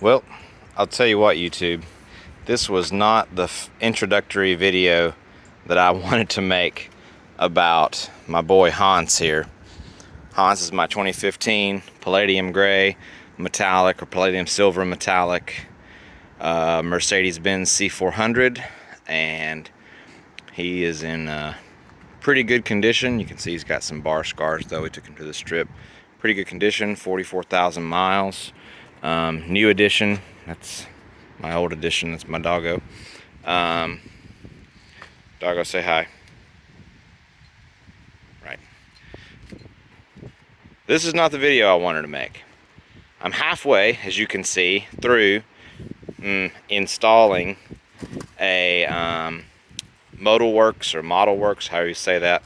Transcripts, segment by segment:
Well, I'll tell you what, YouTube, this was not the introductory video that I wanted to make about my boy Hans here. Hans is my 2015 Palladium Gray Metallic or Palladium Silver Metallic Mercedes-Benz C400, and he is in pretty good condition. You can see he's got some bar scars though. We took him to the strip. Pretty good condition, 44,000 miles. New edition. That's my old edition. That's my doggo. Doggo, say hi. Right. This is not the video I wanted to make. I'm halfway, as you can see, through installing a Modalworks, however you say that,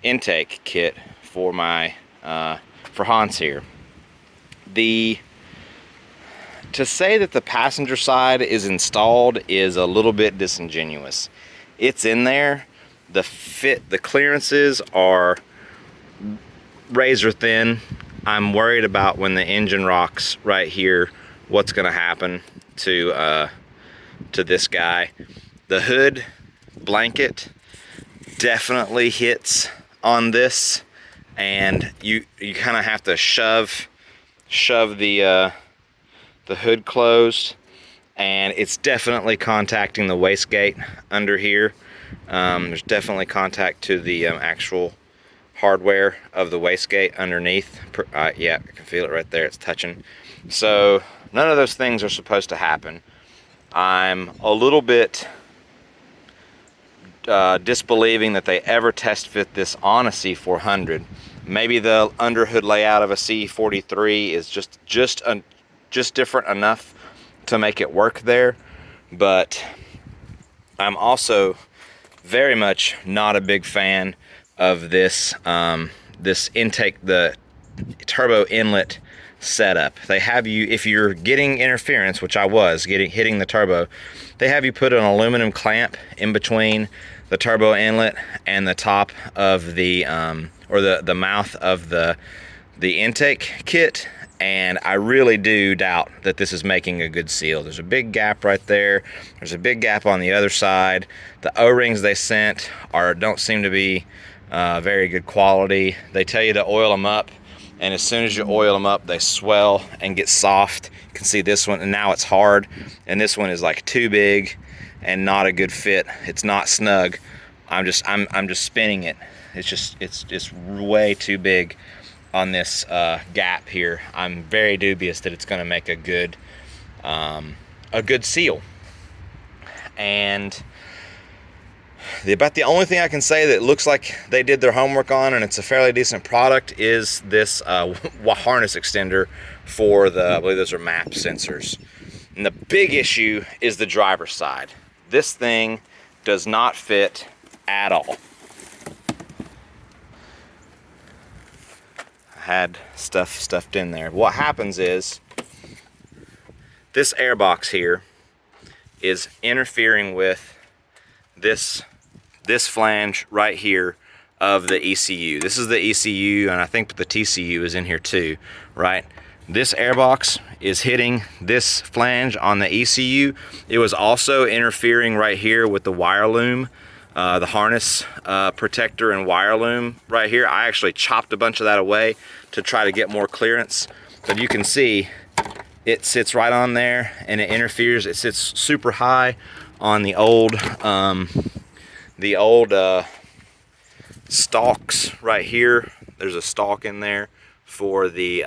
intake kit for my for Hans here. To say that the passenger side is installed is a little bit disingenuous. It's in there. The clearances are razor thin. I'm worried about when the engine rocks right here, what's going to happen to this guy. The hood blanket definitely hits on this, and you kind of have to shove the hood closed, and it's definitely contacting the wastegate under here. There's definitely contact to the actual hardware of the wastegate underneath. Yeah, I can feel it right there. It's touching. So none of those things are supposed to happen. I'm a little bit disbelieving that they ever test fit this on a C400. Maybe the underhood layout of a C43 is just different enough to make it work there, but I'm also very much not a big fan of this this intake, the turbo inlet setup. They have you, if you're getting interference, which I was hitting the turbo, they have you put an aluminum clamp in between the turbo inlet and the top of the or the mouth of the intake kit. And I really do doubt that this is making a good seal. There's a big gap right there. There's a big gap on the other side. The O-rings they sent don't seem to be very good quality. They tell you to oil them up, and as soon as you oil them up, they swell and get soft. You can see this one, and now it's hard. And this one is like too big and not a good fit. It's not snug. I'm just spinning it. It's way too big on this gap here. I'm very dubious that it's going to make a good seal. And about the only thing I can say that looks like they did their homework on, and it's a fairly decent product, is this harness extender for the, I believe those are map sensors. And the big issue is the driver's side. This thing does not fit at all. Had stuff stuffed in there. What happens is this air box here is interfering with this flange right here of the ECU. This is the ECU, and I think the TCU is in here too, right? This air box is hitting this flange on the ECU. It was also interfering right here with the wire loom, the harness protector and wire loom right here. I actually chopped a bunch of that away to try to get more clearance, but you can see it sits right on there and it interferes. It sits super high on the old stalks right here. There's a stalk in there for the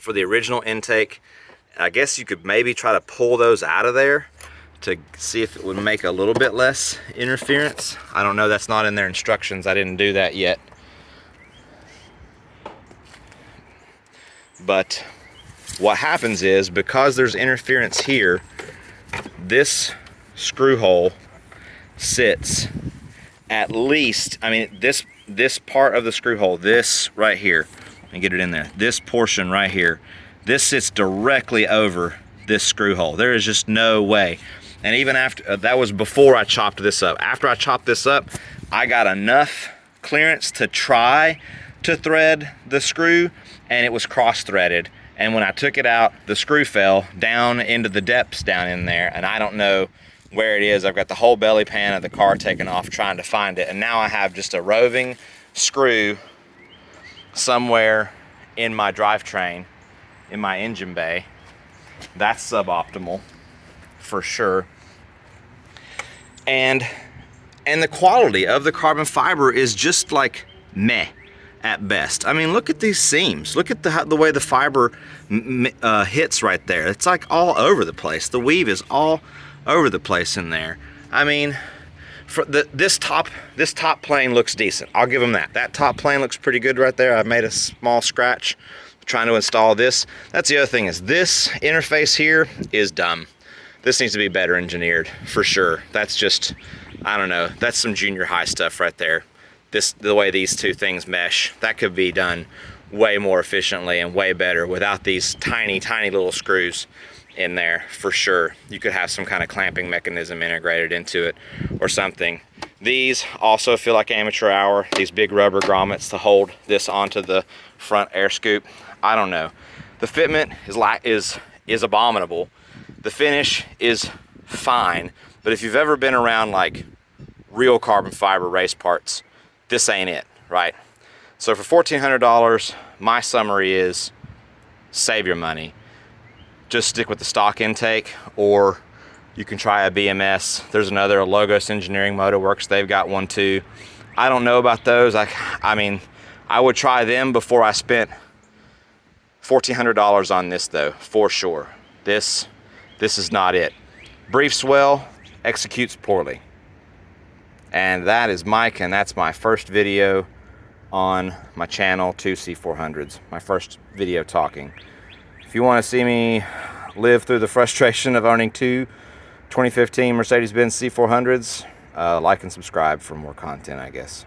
original intake. I guess you could maybe try to pull those out of there to see if it would make a little bit less interference. I don't know, that's not in their instructions. I didn't do that yet. But what happens is, because there's interference here, this screw hole sits at least, I mean, this part of the screw hole, this right here, let me get it in there, this portion right here, this sits directly over this screw hole. There is just no way. And even after, that was before I chopped this up. After I chopped this up, I got enough clearance to try to thread the screw, and it was cross-threaded, And when I took it out, the screw fell down into the depths down in there, and I don't know where it is. I've got the whole belly pan of the car taken off trying to find it, and now I have just a roving screw somewhere in my drivetrain, in my engine bay. That's suboptimal for sure. And the quality of the carbon fiber is just like meh at best. I mean, look at these seams. Look at the way the fiber hits right there. It's like all over the place. The weave is all over the place in there. I mean, for this top plane looks decent. I'll give them that. That top plane looks pretty good right there. I've made a small scratch trying to install this. That's the other thing, is this interface here is dumb. This needs to be better engineered for sure. That's just, I don't know, that's some junior high stuff right there. The way these two things mesh, that could be done way more efficiently and way better without these tiny little screws in there for sure. You could have some kind of clamping mechanism integrated into it or something. These also feel like amateur hour, these big rubber grommets to hold this onto the front air scoop. I don't know. The fitment is abominable. The finish is fine, but if you've ever been around like real carbon fiber race parts, this ain't it, right? So for $1,400, my summary is save your money. Just stick with the stock intake, or you can try a BMS. There's another, Logos Engineering Modalworks, they've got one too. I don't know about those. I mean, I would try them before I spent $1,400 on this though, for sure. This is not it. Briefs well, executes poorly. And that is Mike, and that's my first video on my channel, 2 C400s. My first video talking. If you want to see me live through the frustration of owning two 2015 Mercedes-Benz C400s, like and subscribe for more content, I guess.